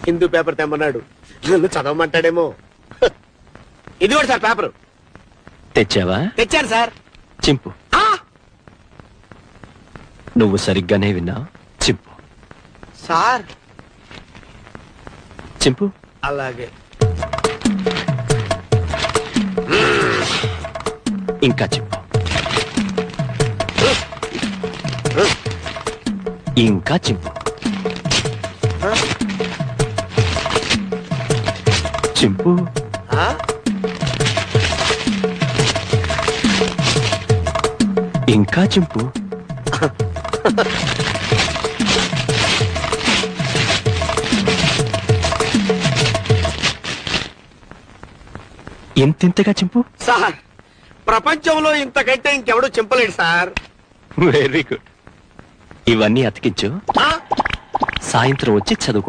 Hindu paper తెమ్మన్నాడు, నన్ను చదవమంటాడేమో. ఇది కూడా సార్ పేపర్. తెచ్చావా? తెచ్చాను సార్. చింపు. నువ్వు సరిగ్గానే విన్నావు. చింపు. సార్ చింపు. అలాగే. ఇంకా చింపు. ఇంకా చింపు. చింపు. ఇంకా చింపు. ఇంతింతగా చింపు. సార్ ప్రపంచంలో ఇంతకంటే ఇంకెవడూ చింపలేడు సార్. Very good. ఇవన్నీ అతికించు, సాయంత్రం వచ్చి చదువుకో.